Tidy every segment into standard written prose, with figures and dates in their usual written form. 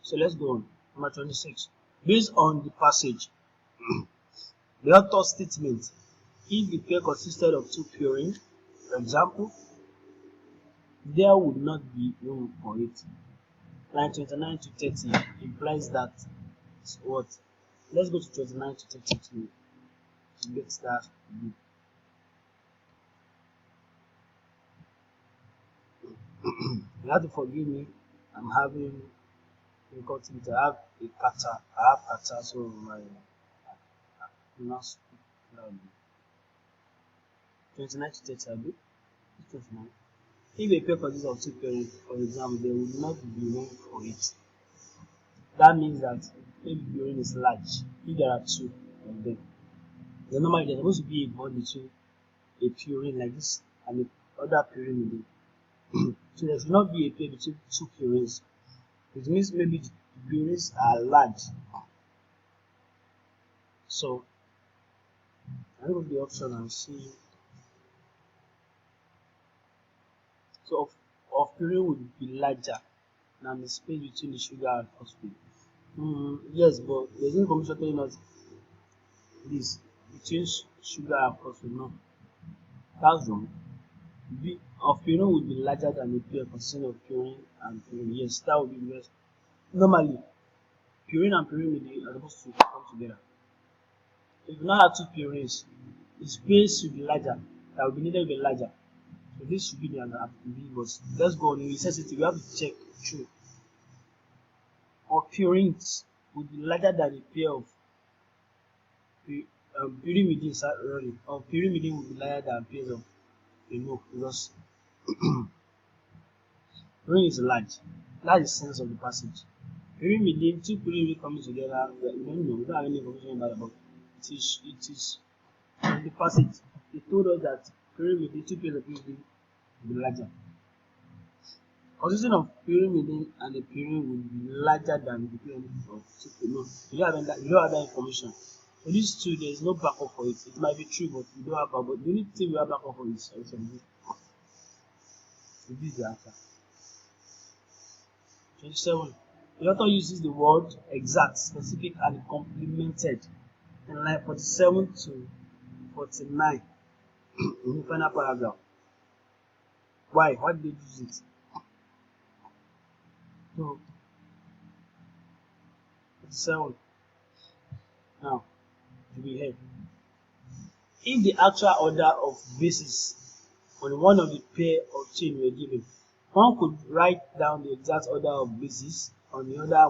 So let's go on. Number 26. Based on the passage, the author's statement, if the pair consisted of two purines, for example, there would not be room for it. Line 29 to 30 implies that what? Let's go to 29 to 30 to get that. You have to forgive me. I'm having difficulty. I have a kata. I have kata, so my I not speak loudly. 29 to 30, I do. 29. If a pair consists of two parents, for example, there will not be room for it. That means that if the urine is large, if there are two of them, then normally there's supposed to be a bond between a purine like this and the other purine. So there should not be a pair between two purines. It means maybe the purines are large. So I look at the option and see. So of purine would be larger than the space between the sugar and phosphate. Yes, but there's information telling us this between sugar and phosphate. No, that's wrong. Of purine would be larger than the pair consisting of purine and purine. Yes, that would be best. Normally, purine and purine are supposed to come together. If you now have two purines, the space should be larger. That will be needed to be larger. So this should be the answer. But let's go on in necessity. We have to check true. Of purines would be larger than a pair of pyrimidine. Or pyrimidine would be larger than pairs of because purine is large. That's the sense of the passage. Pyrimidine, two pyrimidine coming together, we don't know, we don't have any information about it. It is in the passage. It told us that pyrimidine, two pairs of pyrimidine will be larger. Consisting of pyrimidine and the purine will be larger than the pyrimidine of two pyrimides. You don't have that information. For these two, there is no backup for it. It might be true, but we don't have backup. The only thing we have backup for is this is the answer. 27. The author uses the word exact, specific, and complemented in line 47 to 49 in the final paragraph. Why? Why did they use it? So, 47. Now, to be heard. If the actual order of bases on one of the pair of chain were given, one could write down the exact order of bases on the other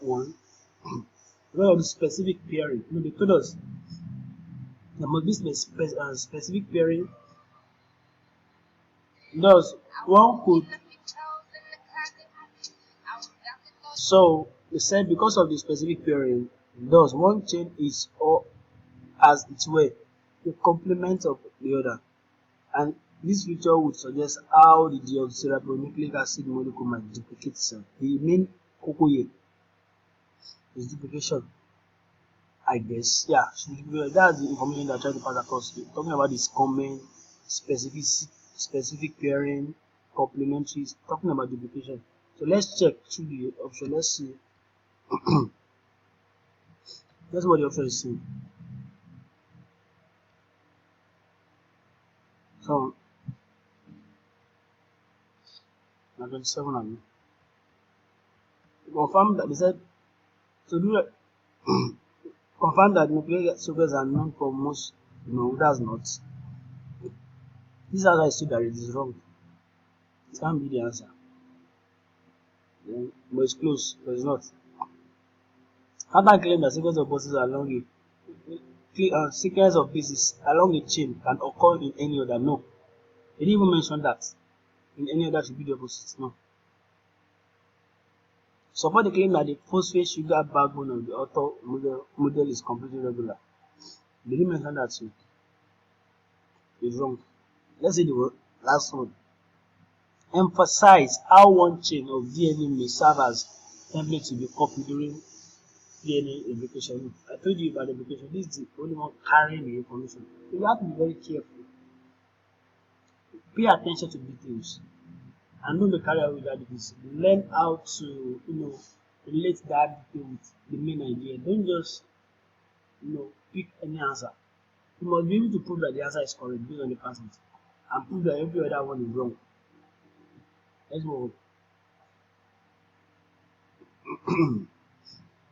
one, one of the specific pairing. They told us there must be specific pairing. Thus, one could. So they said because of the specific pairing, thus one chain is or as it were the complement of the other, and this feature would suggest how the deoxyribonucleic acid molecule might duplicate itself. The main cocoa is duplication, I guess. Yeah, that's the information that I try to pass across. We're talking about this common, specific pairing, complementary, talking about duplication. So let's check through the option. Let's see. That's what the option is saying. So, 27 confirm that they said to do it. Confirm that nucleic sugars are known for most. No, that's not. This answer is still that it is wrong. It can't be the answer. But it's close, but it's not. Hunter claimed that sequence of buses along a sequence of bases along a chain can occur in any other. No. They didn't even mention that. In any other should be the opposite. No. Support the claim that the phosphate sugar backbone of the author model is completely regular. They didn't mention that too. It's wrong. Let's see the last one. Emphasize how one chain of DNA may serve as template to be copied during DNA replication. I told you about replication. This is the only one carrying the information. So you have to be very careful. Pay attention to details and don't be carried away with that details. Learn how to, relate that detail with the main idea. Don't just, pick any answer. You must be able to prove that the answer is correct based on the passage and prove that every other one is wrong. Let's move on.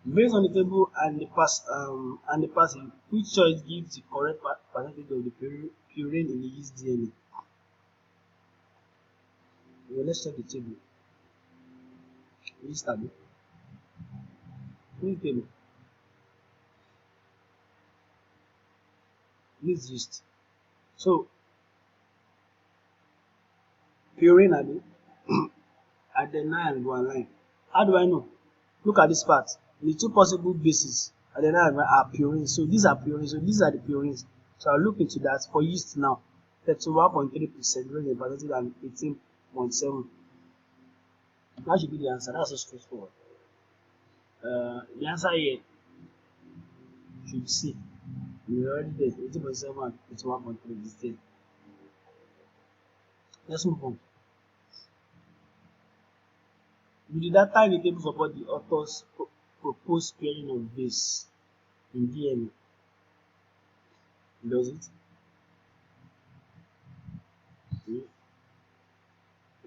Based on the table and the passage, which choice gives the correct percentage of the purine in the yeast DNA? Well, let's check the table. Yeast table. Which table? This yeast. So purine abi adenine and guanine. How do I know? Look at this part. The two possible bases adenine and guanine are purines. So these are purines. So these are the purines. So I'll look into that for yeast now. 31.3% during the percentage and 18.7. That should be the answer. That's so straightforward. The answer here should be C. We're already there. 18.7 and 81.3 is there. Let's move on. Do the data in the table support the author's proposed pairing of base in DNA? Does it?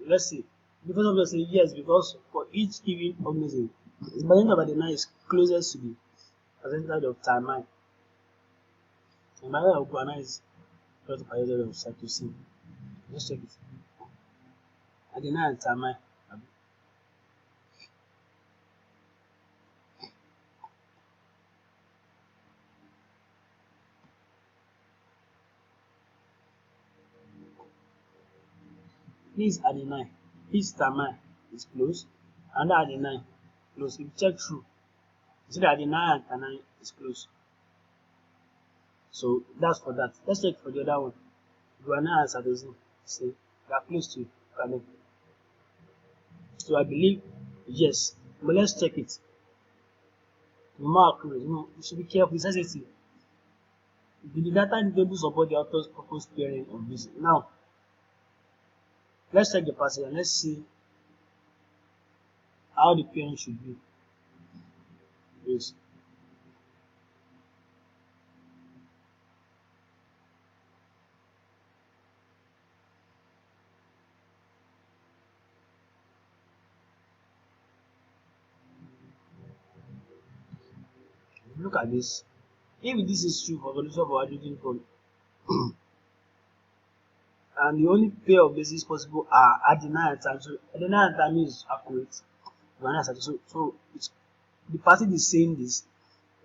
Let's see. The first one say yes, because for each given organism, the percentage of adenine is closest to the percentage of thymine. The percentage of guanine is close to the percentage of cytosine. Let's check it. Adenine and thymine. This adenine, this thymine is close, and adenine close. If you check through, you see that adenine and thymine is close. So that's for that. Let's check for the other one. Guanine and cytosine. See, they are close to connect. So I believe yes, but let's check it. More accurate, you should be careful. It says it. The data in the table support the author's proposed pairing of this. Now, let's check the passage and let's see how the pairing should be. Yes. Look at this. If this is true for solution of hydrogen from and the only pair of bases possible are adenine and thymine. So adenine and thymine is accurate. So it's, the passage is saying this,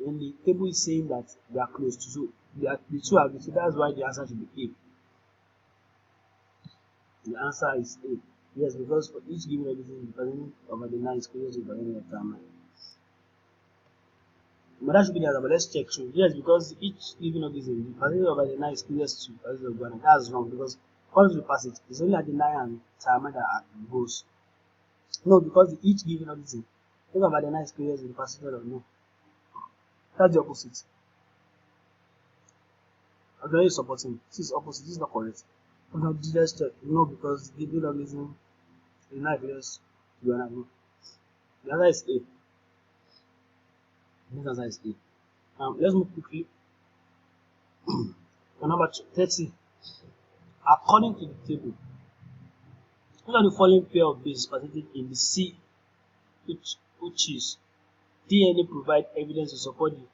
and the table is saying that they are close to. So the two are good. So that's why the answer should be A. The answer is A. Yes, because for each given organism, the percentage of adenine is closer to the percentage of thymine. But that should be the answer, but let's check through. Yes, because each given organism, the percentage of adenine is closest to the percentage of guanine. That's wrong because according to the passage, it's only adenine and thymine that goes. No, because each given organism, think of adenine is closest to the percentage of no. That's the opposite. Adenine is supporting. This is opposite. This is not correct. No, let's check. No, because the given organism is not close to guanine. No. The answer is A. This answer is A. Let's move quickly. For number 30, according to the table, which are the following pair of bases participating in the C, which is DNA provide evidence to support the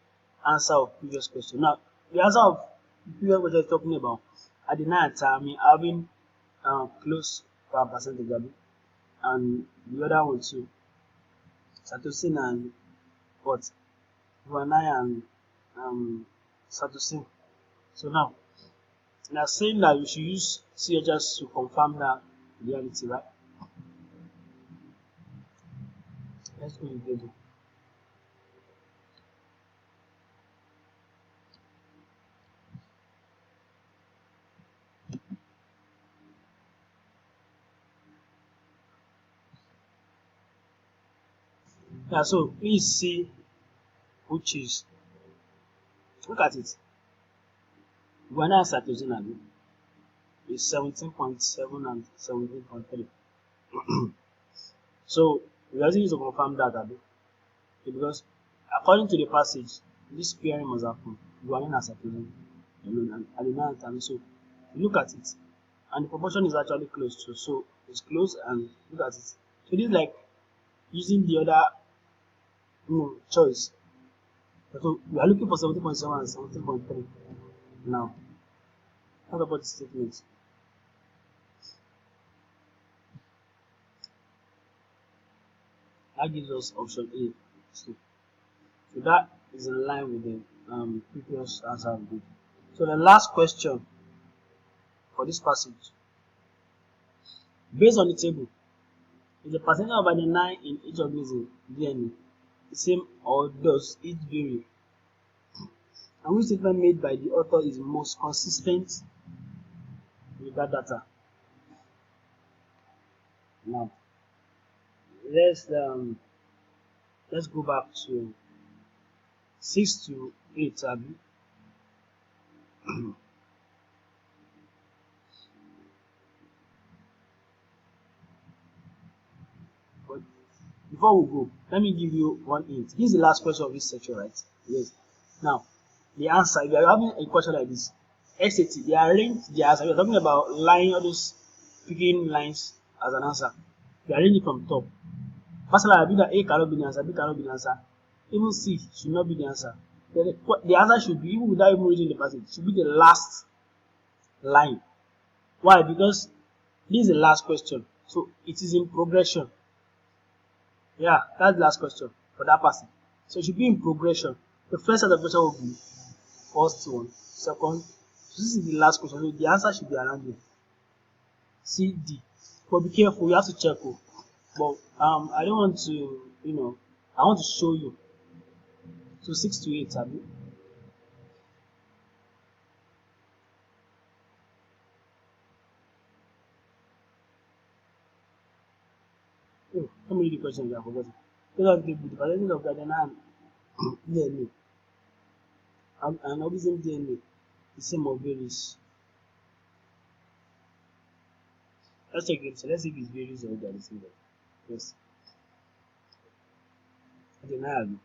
answer of previous question. Now, the answer of the previous question is talking about adenine and thymine having close percentage, and the other one too, cytosine and what? Guanine and cytosine. So now, they are saying that we should use CHS to confirm that reality, right? Let's go to the table. Yeah, so please see which is, look at it. Guanine and cytosine is 17.7 and 17.3. So we also need to confirm that abi. Okay, because according to the passage, this pairing must happen. Guanine and cyclogen alone and adenine and thymine. So you look at it, and the proportion is actually close to. So it's close, and look at it. So this is like using the other choice. So we are looking for 17.7 and 17.3 now. What about the statement? That gives us option A. So that is in line with the previous answer we did. So the last question for this passage, based on the table, is the percentage of adenine in each organism DNA the same or does it vary? And which statement made by the author is most consistent with that data? Now let's let's go back to 6 to 8 abi. But before we go, let me give you one hint. This is the last question of this section, right? Yes. Now, the answer, if you are having a question like this, SAT, they arrange the answer. We are talking about line, all those picking lines as an answer. They arrange it from top. Personally, I believe that A cannot be the answer, B cannot be the answer. Even C should not be the answer. The answer should be, even without even reading the passage, should be the last line. Why? Because this is the last question. So it is in progression. Yeah, that's the last question for that person. So it should be in progression. The first set of question will be first one, second. So this is the last question. So the answer should be around here. C, D. But be careful, you have to check. But I don't want to, I want to show you. So 6 to 8, have you? Oh, let me read the question again, I forgot it. The percentage of gardener DNA and organism DNA the same or varies. Let's check it. So let's see if it varies or they are the same. Yes. Undeniable.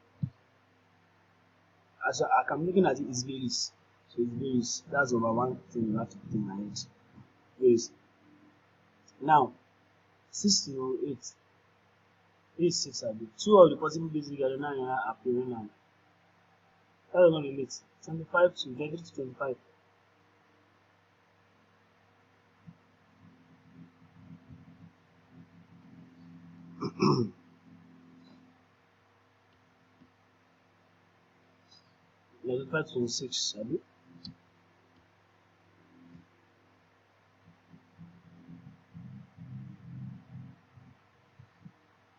As I'm looking at it, it varies. So it varies. That's number one thing you have to put in my head. Varies. Now, 6 to 8. 6 are the two of the possible basic gardener are perennial. That does not relate. 25 to 23 to 25. Yeah, 25 to 26, abi?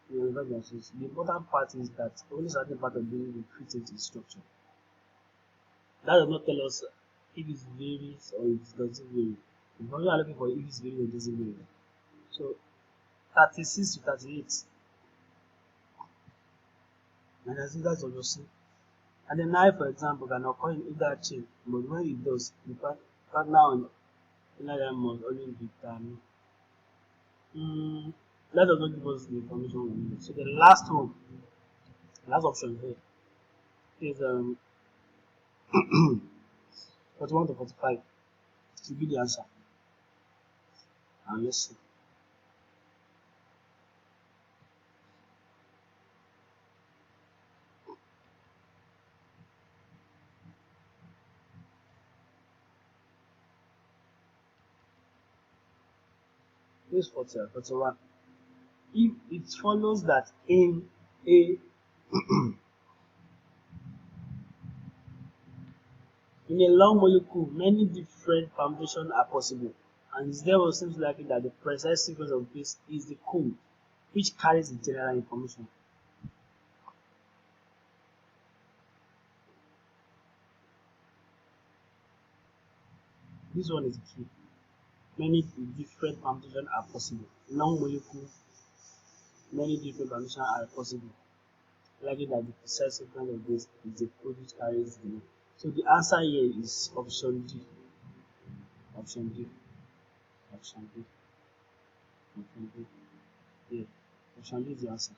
Yeah, 25 to 26. The important part is that only certain part of the will fit into the structure. That does not tell us if it varies or it doesn't vary. We only are looking for if it varies or doesn't vary. So 36 to 38. And as that's what you see. And the knife, for example, can occur in either chain, but when it does, the partner on another must always be determined. That does not give us the information we need. So the last one, last option here is 41 to 45 to be the answer. And let's see. This 41. If it follows that a in a long molecule, many different permutations are possible, and it's therefore seems likely that the precise sequence of base is the code which carries the general information. This one is key. Many different permutations are possible. Long molecule, many different permutations are possible, likely that the precise sequence of base is the code which carries the. So the answer here is option D. Option D. Option D. Option D. Yeah. Option D is the answer.